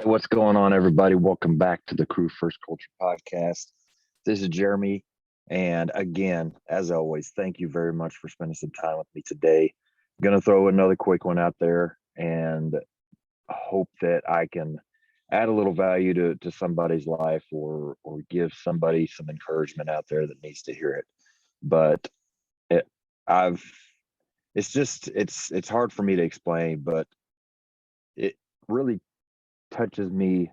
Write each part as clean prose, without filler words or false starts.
What's going on, everybody? Welcome back to the Crew First Culture podcast. This is Jeremy. And again, as always, thank you very much for spending some time with me today. I'm going to throw another quick one out there and hope that I can add a little value to somebody's life or give somebody some encouragement out there that needs to hear it. But it, I've, it's just, it's hard for me to explain, but it really touches me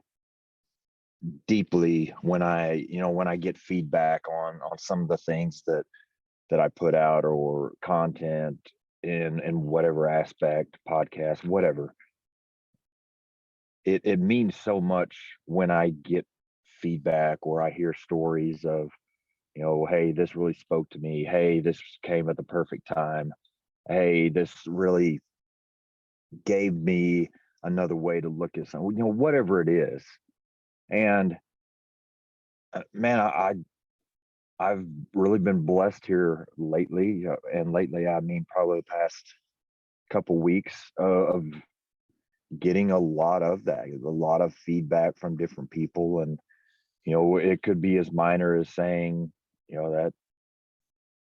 deeply when I get feedback on some of the things that I put out or content in whatever aspect, podcast, whatever. It means so much when I get feedback or I hear stories of, hey, this really spoke to me. Hey, this came at the perfect time. Hey, this really gave me another way to look at something, whatever it is. And man, I've really been blessed here lately, and lately I mean probably the past couple weeks of getting a lot of that, a lot of feedback from different people, and it could be as minor as saying, that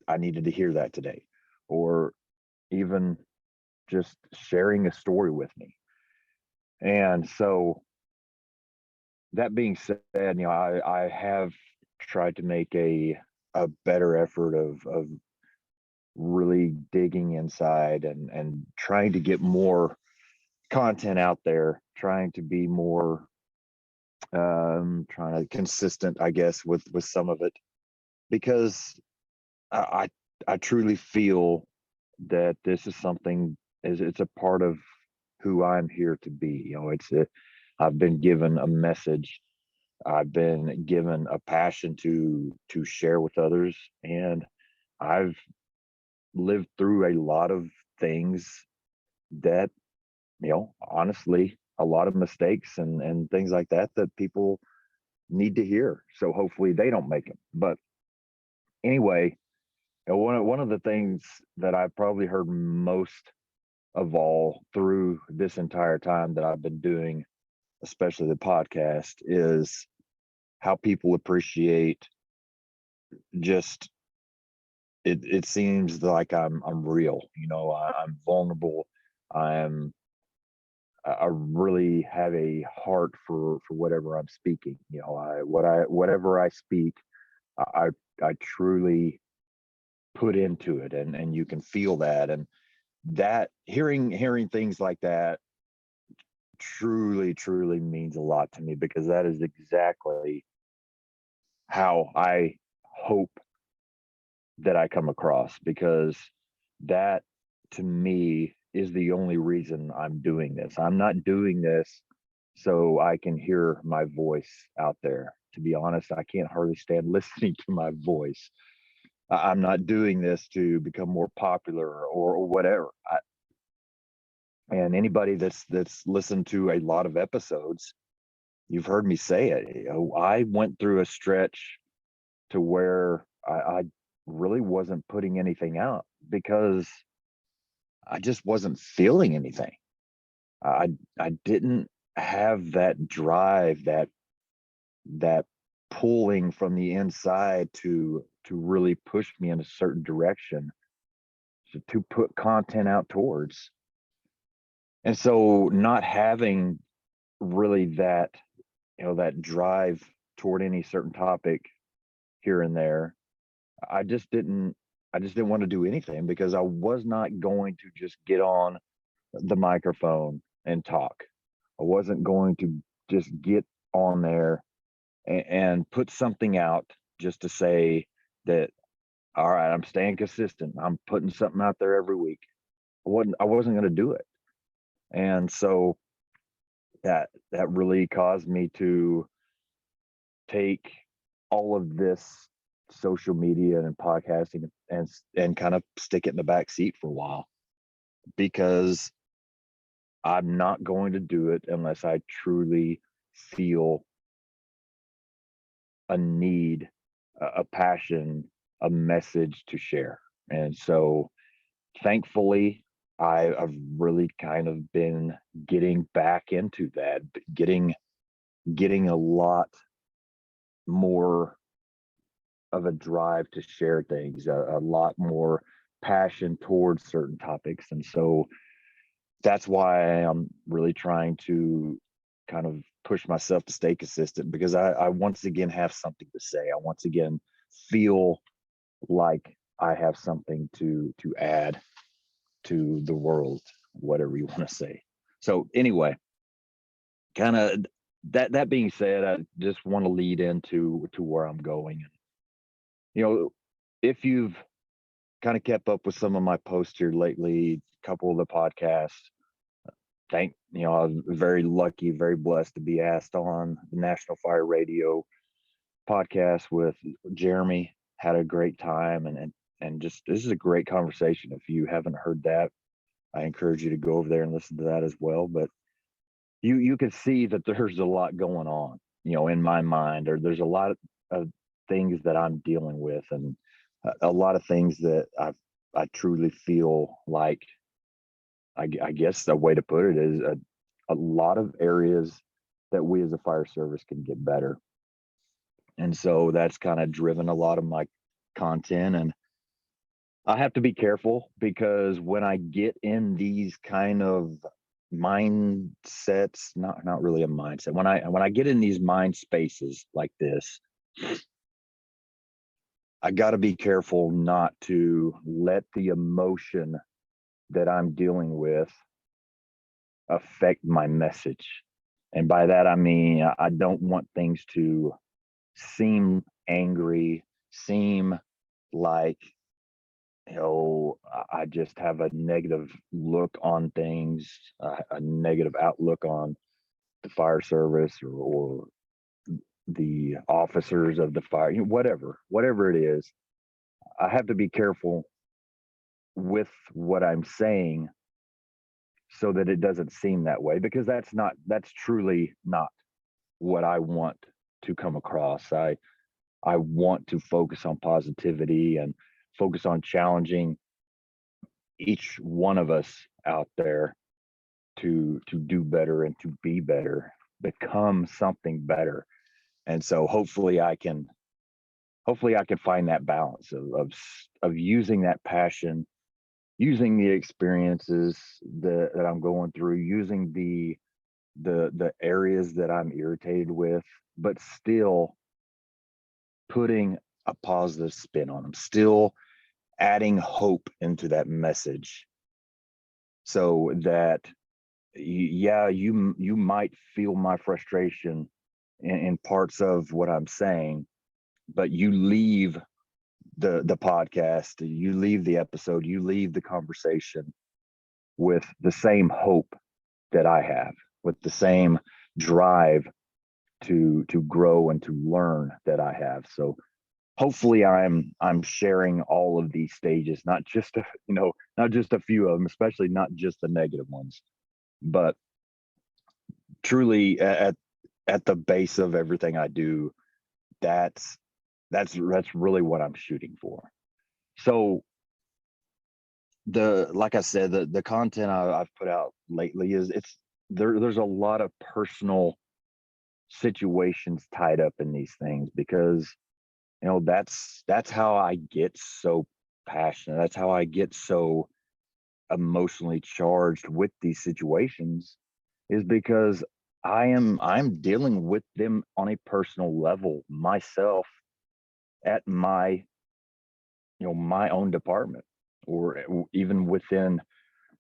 I needed to hear that today, or even just sharing a story with me. And so that being said, I have tried to make a better effort of really digging inside and trying to get more content out there, trying to be more trying to consistent, I guess, with some of it, because I I truly feel that this is something is it's a part of who I'm here to be. I've been given a message. I've been given a passion to share with others, and I've lived through a lot of things that, honestly, a lot of mistakes and things like that people need to hear. So hopefully they don't make them. But anyway, one of the things that I've probably heard most of all through this entire time that I've been doing, especially the podcast, is how people appreciate just it seems like I'm real. I'm vulnerable. I'm I really have a heart for whatever I'm speaking. Whatever I speak, I I truly put into it, and you can feel that, and that hearing things like that truly means a lot to me, because that is exactly how I hope that I come across, because that to me is the only reason I'm doing this. I'm not doing this so I can hear my voice out there. To be honest, I can't hardly stand listening to my voice. I'm not doing this to become more popular or whatever. And anybody that's listened to a lot of episodes, you've heard me say it. I went through a stretch to where I really wasn't putting anything out because I just wasn't feeling anything. I I didn't have that drive, that pulling from the inside to really push me in a certain direction, to put content out towards. And so not having really that drive toward any certain topic here and there, I just didn't I just didn't want to do anything, because I was not going to just get on the microphone and talk. I wasn't going to just get on there and put something out just to say that, all right, I'm staying consistent. I'm putting something out there every week. I wasn't going to do it. And so that really caused me to take all of this social media and podcasting and kind of stick it in the back seat for a while, because I'm not going to do it unless I truly feel a need, a passion, a message to share. And so thankfully, I've really kind of been getting back into that, getting getting a lot more of a drive to share things, a lot more passion towards certain topics. And so that's why I'm really trying to kind of push myself to stay consistent, because I once again have something to say. I once again feel like I have something to add to the world, whatever you want to say. So anyway, kind of that being said, I just want to lead into to where I'm going. And you know, if you've kind of kept up with some of my posts here lately, a couple of the podcasts, I'm very lucky, very blessed to be asked on the National Fire Radio podcast with Jeremy. Had a great time, and just this is a great conversation. If you haven't heard that, I encourage you to go over there and listen to that as well. But you can see that there's a lot going on, in my mind, or there's a lot of things that I'm dealing with, and a lot of things that I truly feel like, I guess the way to put it is a lot of areas that we as a fire service can get better. And so that's kind of driven a lot of my content. And I have to be careful, because when I get in these kind of mindsets, not really a mindset, when I get in these mind spaces like this, I got to be careful not to let the emotion that I'm dealing with affect my message. And by that, I mean, I don't want things to seem angry, seem like, I just have a negative look on things, a negative outlook on the fire service, or the officers of the fire, whatever it is. I have to be careful with what I'm saying so that it doesn't seem that way, because that's truly not what I want to come across. I want to focus on positivity and focus on challenging each one of us out there to do better and to be better, become something better. And so hopefully I can find that balance of using that passion, using the experiences that I'm going through, using the areas that I'm irritated with, but still putting a positive spin on them, still adding hope into that message, so that yeah, you might feel my frustration in parts of what I'm saying, but you leave the podcast, you leave the episode, you leave the conversation with the same hope that I have, with the same drive to grow and to learn that I have. So hopefully I'm sharing all of these stages, not just not just a few of them, especially not just the negative ones, but truly at the base of everything I do, that's that's really what I'm shooting for. So the like I said, the content I've put out lately is it's there's a lot of personal situations tied up in these things, because that's how I get so passionate. That's how I get so emotionally charged with these situations, is because I'm dealing with them on a personal level myself, at my my own department, or even within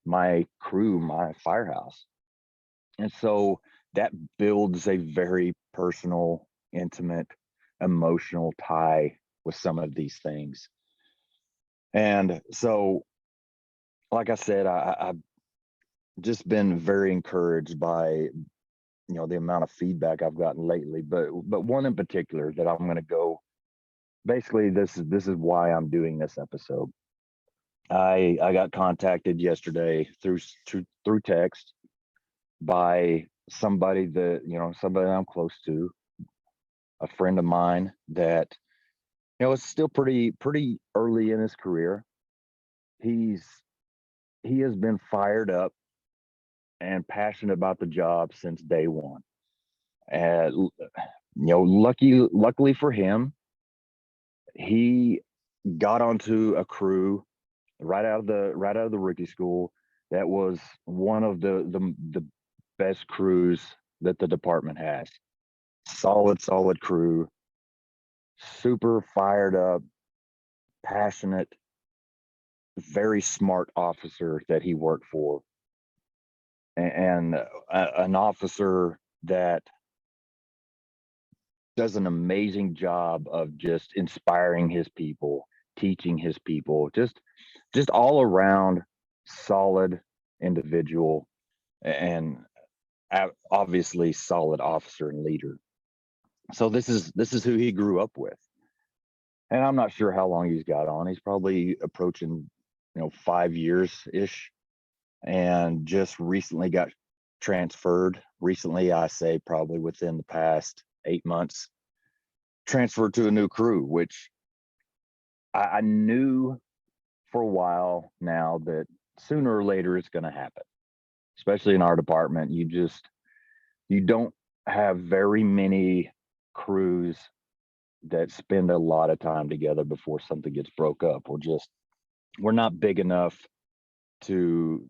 my crew, my firehouse. And so that builds a very personal, intimate, emotional tie with some of these things. And so, like I said, I've just been very encouraged by the amount of feedback I've gotten lately. But one in particular that I'm going to go. Basically, this is why I'm doing this episode. I got contacted yesterday through text by somebody I'm close to, a friend of mine that is still pretty early in his career. He's he has been fired up and passionate about the job since day one. And luckily for him, he got onto a crew right out of the rookie school that was one of the best crews that the department has. Solid crew, super fired up, passionate, very smart officer that he worked for, and an officer that does an amazing job of just inspiring his people, teaching his people, just all around solid individual, and obviously solid officer and leader. So this is who he grew up with. And I'm not sure how long he's got on. He's probably approaching, 5 years ish, and just recently got transferred. Recently, I say probably within the past 8 months, transferred to a new crew, which I knew for a while now that sooner or later it's going to happen, especially in our department. You don't have very many crews that spend a lot of time together before something gets broke up. We're not big enough to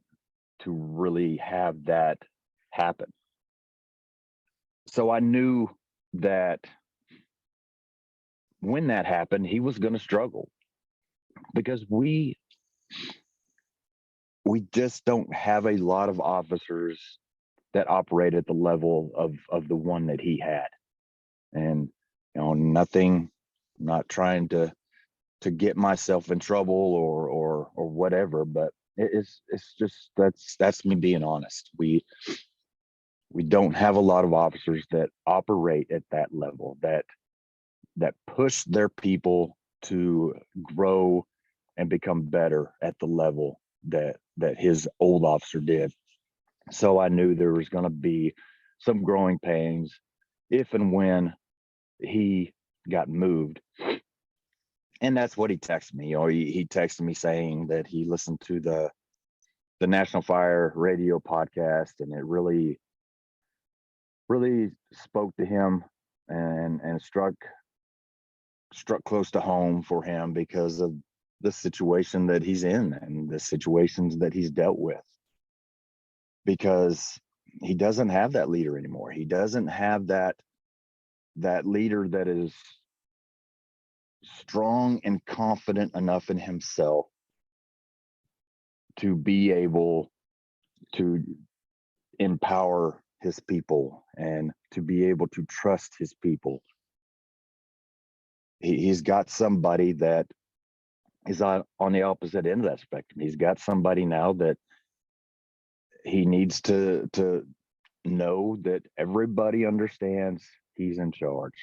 really have that happen. So I knew that when that happened, he was going to struggle, because we just don't have a lot of officers that operate at the level of the one that he had. And nothing, not trying to get myself in trouble or whatever, but it's just that's me being honest. We don't have a lot of officers that operate at that level, that push their people to grow and become better at the level that his old officer did. So I knew there was going to be some growing pains if and when he got moved. And that's what he texted me. He texted me saying that he listened to the National Fire Radio podcast, and it really spoke to him, and struck close to home for him because of the situation that he's in and the situations that he's dealt with. Because he doesn't have that leader anymore. He doesn't have that leader that is strong and confident enough in himself to be able to empower his people and to be able to trust his people. He's got somebody that is on the opposite end of that spectrum. He's got somebody now that he needs to know that everybody understands he's in charge.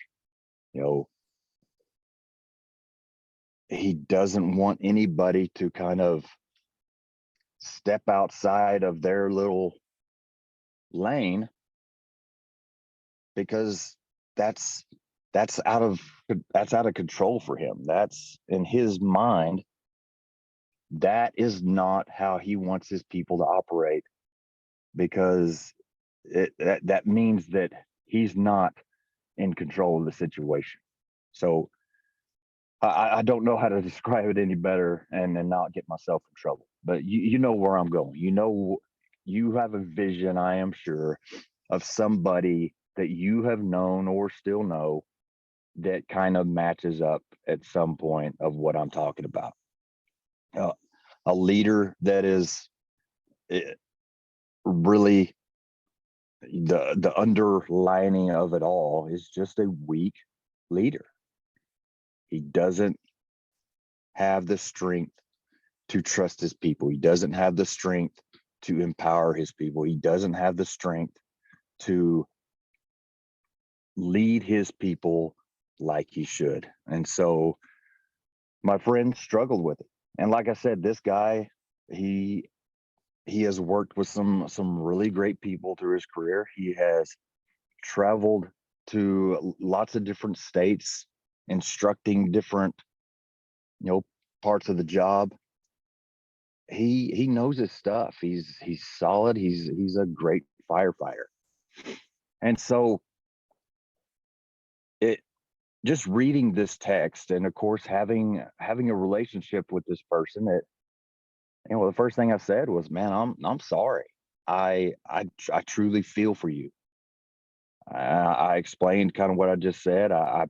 He doesn't want anybody to kind of step outside of their little lane, because that's out of control for him. That's, in his mind, that is not how he wants his people to operate, because that means that he's not in control of the situation. So I don't know how to describe it any better and not get myself in trouble. But you know where I'm going. You have a vision, I am sure, of somebody that you have known or still know that kind of matches up at some point of what I'm talking about. A leader that is really, the underlining of it all is just a weak leader. He doesn't have the strength to trust his people. He doesn't have the strength to empower his people. He doesn't have the strength to lead his people like he should. And so my friend struggled with it. And like I said, this guy, he has worked with some really great people through his career. He has traveled to lots of different states, instructing different, parts of the job. He knows his stuff. He's solid. He's a great firefighter. And so just reading this text, and of course having a relationship with this person, that the first thing I said was, man, I'm sorry. I truly feel for you. I explained kind of what I just said. I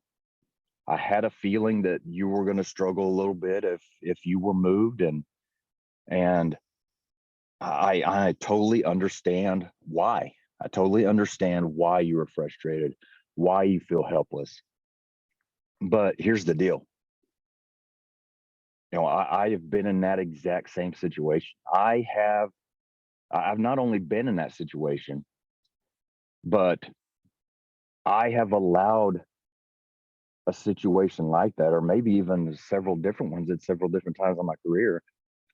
had a feeling that you were going to struggle a little bit if you were moved, and I totally understand why. I totally understand why you were frustrated, why you feel helpless. But here's the deal. I have been in that exact same situation. I've not only been in that situation, but I have allowed a situation like that, or maybe even several different ones at several different times in my career.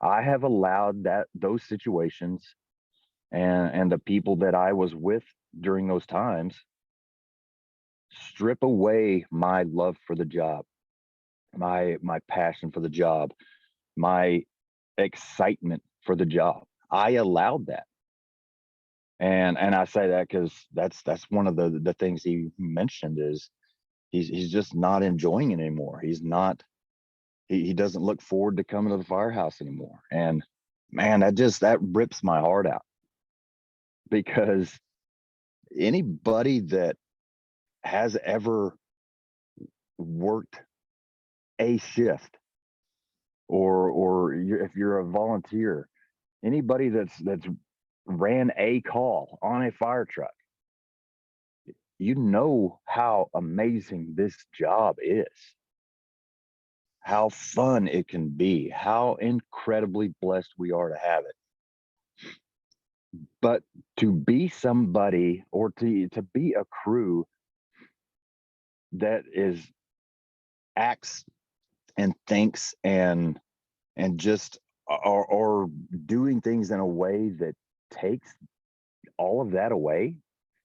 I have allowed that those situations and the people that I was with during those times strip away my love for the job, my passion for the job, my excitement for the job. I allowed that. And I say that because that's one of the things he mentioned is he's just not enjoying it anymore. He's not he doesn't look forward to coming to the firehouse anymore. And man, that rips my heart out, because anybody that has ever worked a shift, if you're a volunteer, anybody that's ran a call on a fire truck, you know how amazing this job is, how fun it can be, how incredibly blessed we are to have it. But to be somebody, or to be a crew that is acts and thinks and just are doing things in a way that takes all of that away,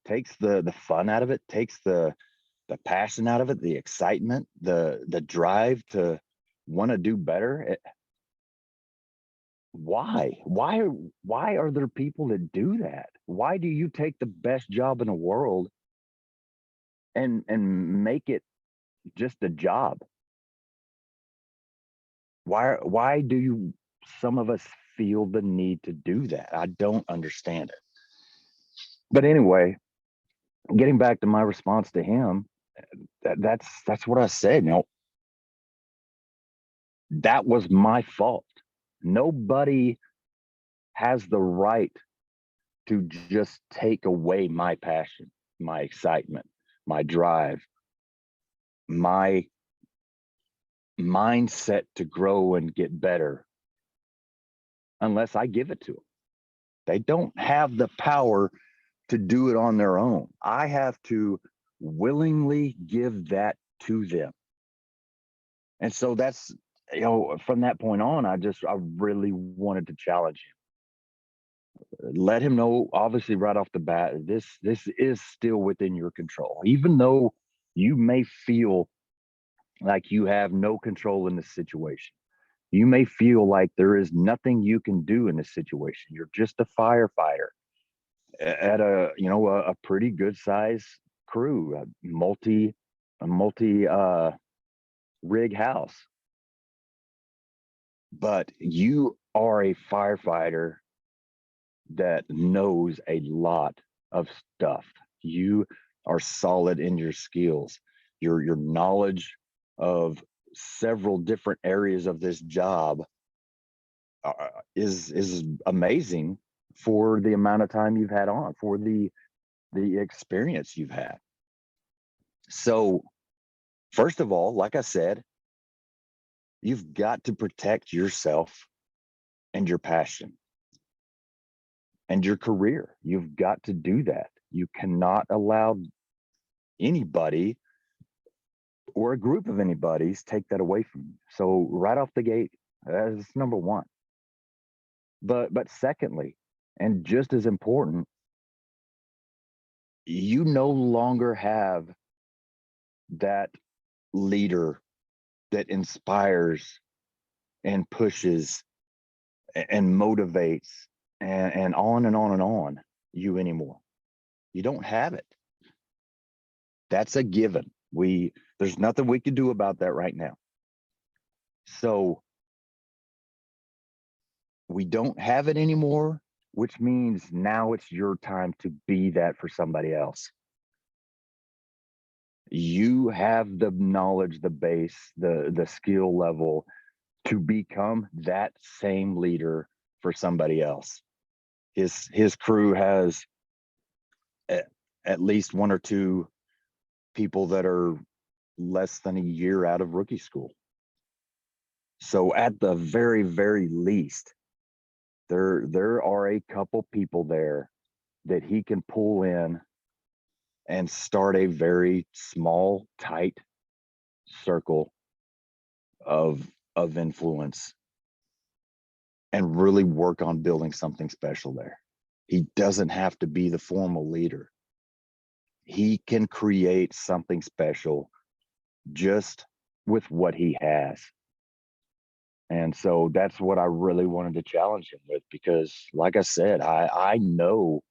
takes the fun out of it, takes the passion out of it, the excitement, the drive to want to do better. Why are there people that do that? Why do you take the best job in the world and make it just a job? Why do you some of us feel the need to do that? I don't understand it. But anyway, getting back to my response to him, that's what I said. That was my fault. Nobody has the right to just take away my passion, my excitement, my drive, my mindset to grow and get better, unless I give it to them. They don't have the power to do it on their own. I have to willingly give that to them. And so that's, from that point on, I really wanted to challenge him. Let him know, obviously, right off the bat, this is still within your control. Even though you may feel like you have no control in this situation. You may feel like there is nothing you can do in this situation. You're just a firefighter at a pretty good size crew, a multi rig house. But you are a firefighter that knows a lot of stuff. You are solid in your skills. Your knowledge of several different areas of this job uh, is amazing for the amount of time you've had on, for the experience you've had. So, first of all, like I said, you've got to protect yourself and your passion and your career. You've got to do that. You cannot allow anybody or a group of anybody's take that away from you. So right off the gate, that's number one. But secondly, and just as important, you no longer have that leader that inspires and pushes and motivates and on and on and on you anymore. You don't have it. That's a given. There's nothing we can do about that right now. So we don't have it anymore, which means now it's your time to be that for somebody else. You have the knowledge, the base, the skill level to become that same leader for somebody else. His crew has at least one or two people that are less than a year out of rookie school. So at the very, very least, there are a couple people there that he can pull in and start a very small, tight circle of influence and really work on building something special there. He doesn't have to be the formal leader. He can create something special just with what he has. And so that's what I really wanted to challenge him with, because like I said, I know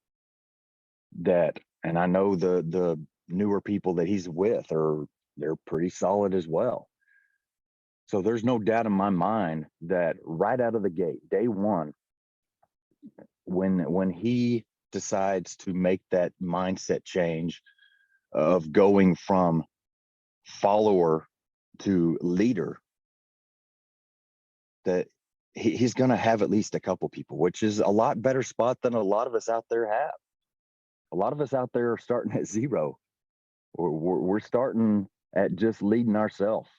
that, and I know the newer people that he's with they're pretty solid as well. So there's no doubt in my mind that right out of the gate, day one, when he decides to make that mindset change of going from follower to leader, that he's going to have at least a couple people, which is a lot better spot than a lot of us out there have. A lot of us out there are starting at zero. We're starting at just leading ourselves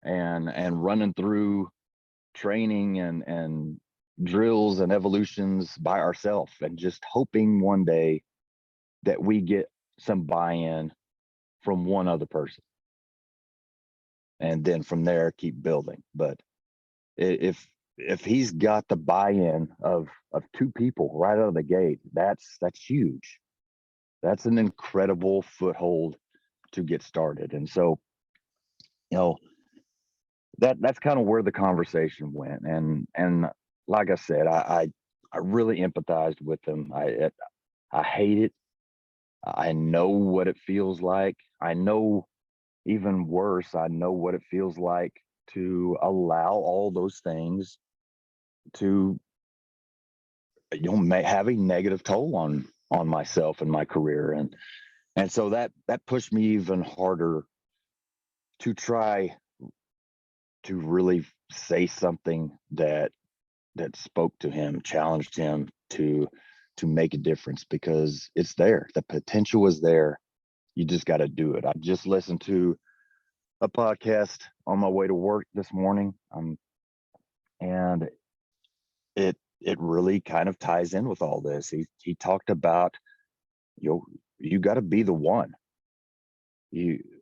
and running through training and drills and evolutions by ourselves, and just hoping one day that we get some buy-in from one other person, and then from there keep building. But if he's got the buy-in of two people right out of the gate, that's huge. That's an incredible foothold to get started. And so, you know, that's kind of where the conversation went. And like I said, I really empathized with him. I hate it. I know what it feels like. I know, even worse, I know what it feels like to allow all those things to, have a negative toll on myself and my career. And so that pushed me even harder to try to really say something that spoke to him, challenged him to make a difference, because it's there. The potential is there. You just got to do it. I just listened to a podcast on my way to work this morning, and it really kind of ties in with all this. He talked about, you got to be the one.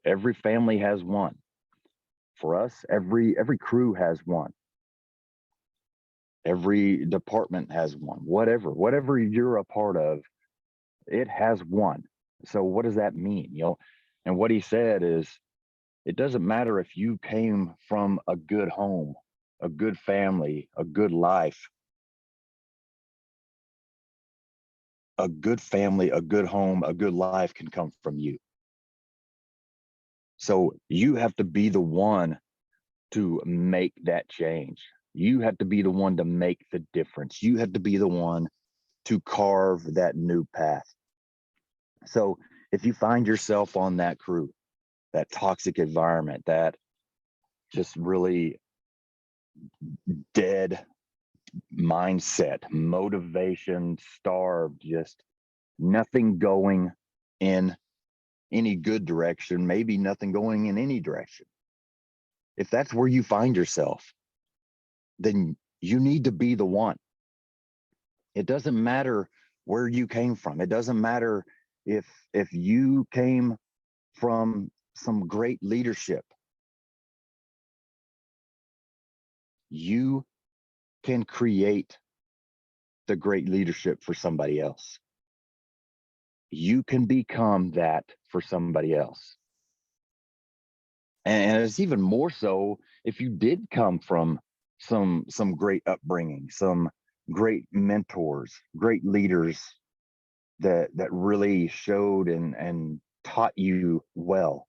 Every family has one. For us, every crew has one. Every department has one. Whatever you're a part of, it has one. So what does that mean? And what he said is, it doesn't matter if you came from a good home, a good family, a good life. A good family, a good home, a good life can come from you. So you have to be the one to make that change. You have to be the one to make the difference. You have to be the one to carve that new path. So if you find yourself on that crew, that toxic environment, that just really dead mindset, motivation starved, just nothing going in any good direction, maybe nothing going in any direction. If that's where you find yourself, then you need to be the one. It doesn't matter where you came from. It doesn't matter if you came from some great leadership. You can create the great leadership for somebody else. You can become that for somebody else. And it's even more so if you did come from some great upbringing, some great mentors, great leaders that really showed and taught you well.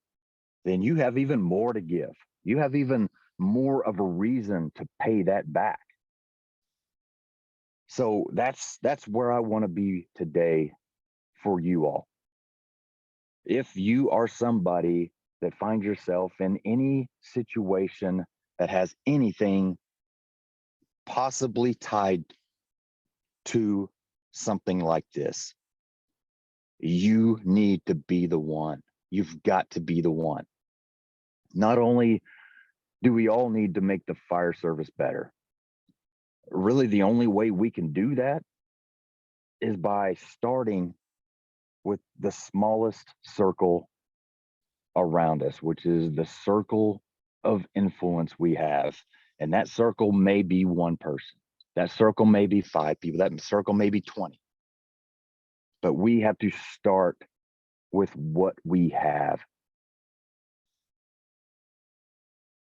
then you have even more to give. You have even more of a reason to pay that back. So that's where I want to be today for you all. If you are somebody that finds yourself in any situation that has anything possibly tied to something like this, you need to be the one. You've got to be the one. Not only do we all need to make the fire service better, really the only way we can do that is by starting with the smallest circle around us, which is the circle of influence we have. And that circle may be one person, that circle may be 5 people, that circle may be 20. But we have to start with what we have.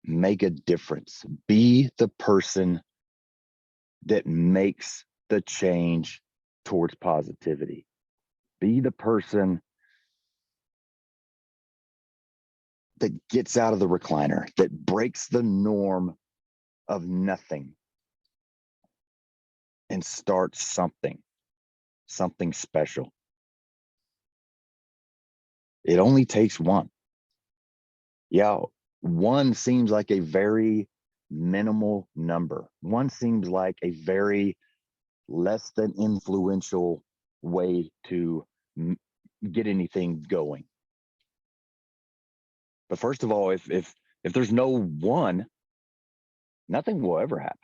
Make a difference. Be the person that makes the change towards positivity. Be the person that gets out of the recliner, that breaks the norm of nothing and starts something special. It only takes one. Yeah, one seems like a very minimal number. One seems like a very less than influential way to get anything going. But first of all, if there's no one, nothing will ever happen.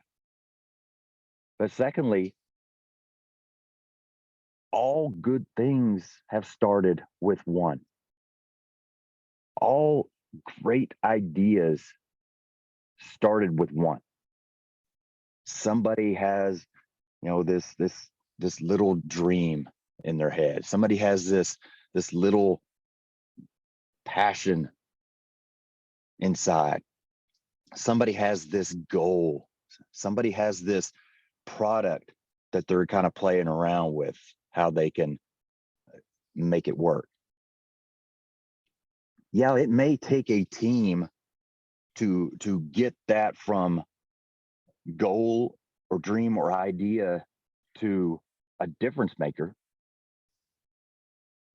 But secondly, all good things have started with one. All great ideas started with one. Somebody has, this little dream in their head. Somebody has this little passion inside. Somebody has this goal. Somebody has this product that they're kind of playing around with, how they can make it work. Yeah, it may take a team to get that from goal or dream or idea to a difference maker,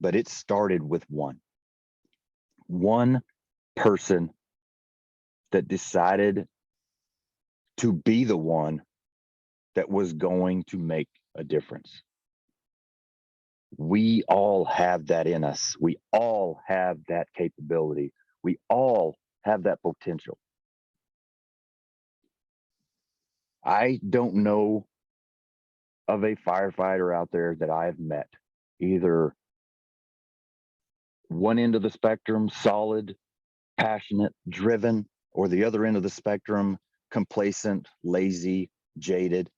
but it started with one person that decided to be the one that was going to make a difference. We all have that in us. We all have that capability. We all have that potential. I don't know of a firefighter out there that I have met, either one end of the spectrum, solid, passionate, driven, or the other end of the spectrum, complacent, lazy, jaded.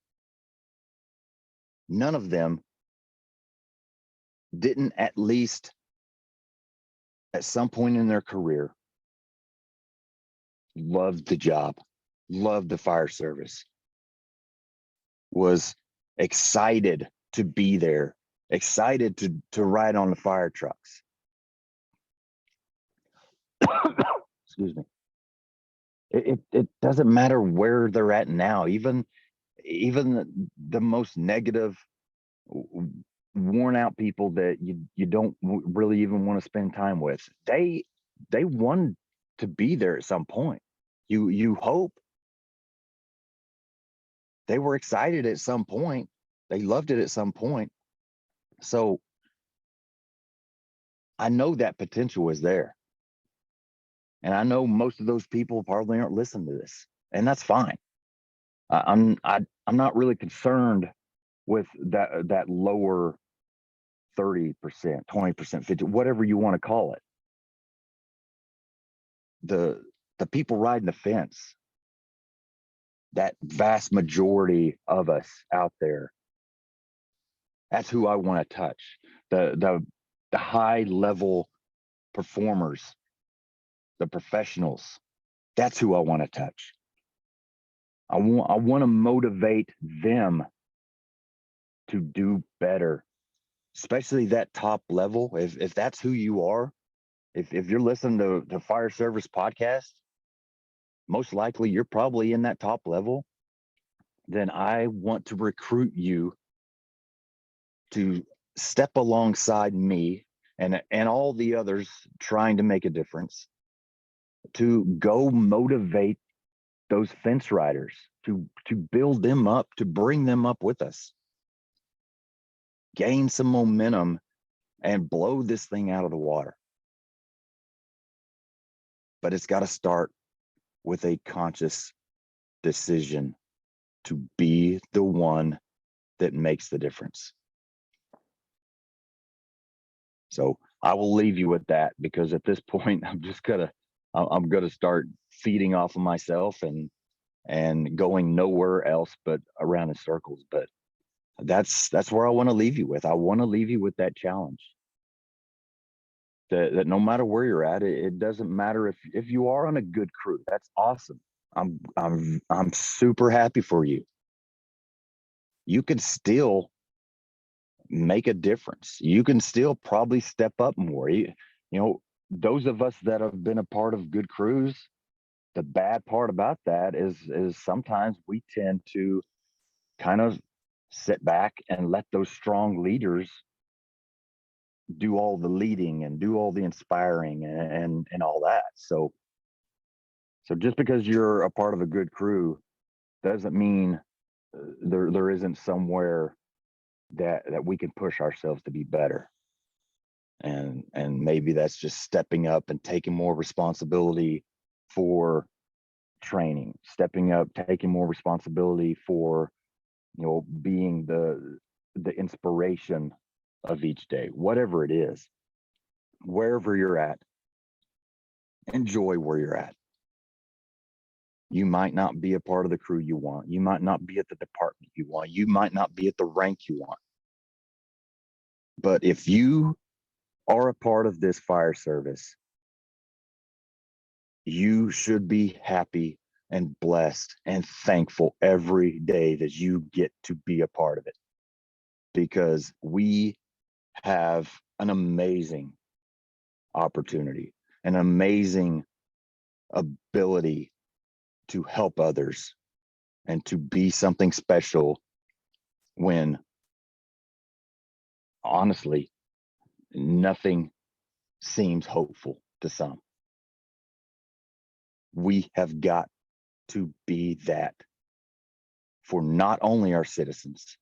None of them didn't, at least at some point in their career, love the job, loved the fire service, was excited to be there, excited to ride on the fire trucks. Excuse me. It doesn't matter where they're at now. Even the most negative, worn out people that you don't really even want to spend time with, they want to be there at some point. You hope. They were excited at some point. They loved it at some point. So I know that potential is there. And I know most of those people probably aren't listening to this, and that's fine. I'm not really concerned with that lower 30%, 20%, 50, whatever you want to call it. The people riding the fence, that vast majority of us out there, that's who I want to touch. The high level performers, the professionals, that's who I want to touch. I want to motivate them to do better, especially that top level. If that's who you are, If you're listening to fire service podcast, most likely you're probably in that top level. Then I want to recruit you to step alongside me and all the others trying to make a difference, to go motivate those fence riders, to build them up, to bring them up with us, gain some momentum, and blow this thing out of the water. But it's got to start with a conscious decision to be the one that makes the difference. So I will leave you with that, because at this point I'm gonna start feeding off of myself and going nowhere else but around in circles. But that's where I want to leave you with. I want to leave you with that challenge. That no matter where you're at, it doesn't matter if you are on a good crew. That's awesome. I'm super happy for you. You can still make a difference. You can still probably step up more. You know, those of us that have been a part of good crews, the bad part about that is sometimes we tend to kind of sit back and let those strong leaders do all the leading and do all the inspiring and all that. So just because you're a part of a good crew doesn't mean there isn't somewhere that we can push ourselves to be better. And maybe that's just stepping up and taking more responsibility for training, stepping up, taking more responsibility for, being the inspiration of each day, whatever it is. Wherever you're at, enjoy where you're at. You might not be a part of the crew you want. You might not be at the department you want. You might not be at the rank you want. But if you are a part of this fire service, you should be happy and blessed and thankful every day that you get to be a part of it, because we have an amazing opportunity, an amazing ability to help others and to be something special when honestly nothing seems hopeful to some. We have got to be that for not only our citizens,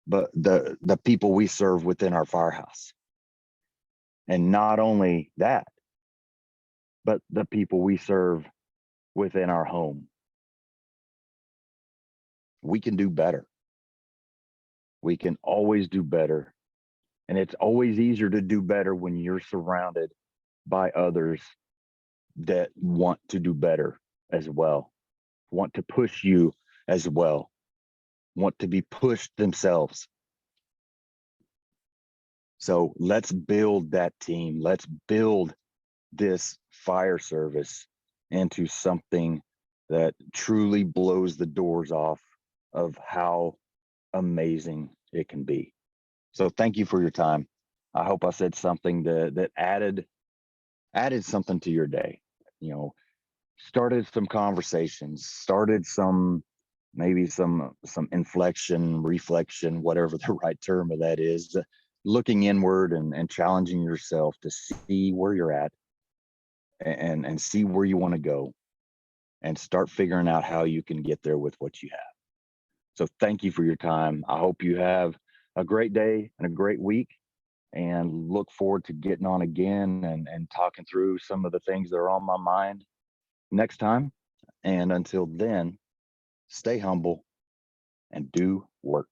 but the people we serve within our firehouse. And not only that, but the people we serve within our home. We can do better. We can always do better. And it's always easier to do better when you're surrounded by others that want to do better as well, want to push you as well, want to be pushed themselves. So let's build that team. Let's build this fire service into something that truly blows the doors off of how amazing it can be. So thank you for your time. I hope I said something that added something to your day. Started some conversations, started some maybe some inflection, reflection, whatever the right term of that is, looking inward and challenging yourself to see where you're at and see where you want to go and start figuring out how you can get there with what you have. So thank you for your time. I hope you have a great day and a great week, and look forward to getting on again and talking through some of the things that are on my mind next time. And until then, stay humble and do work.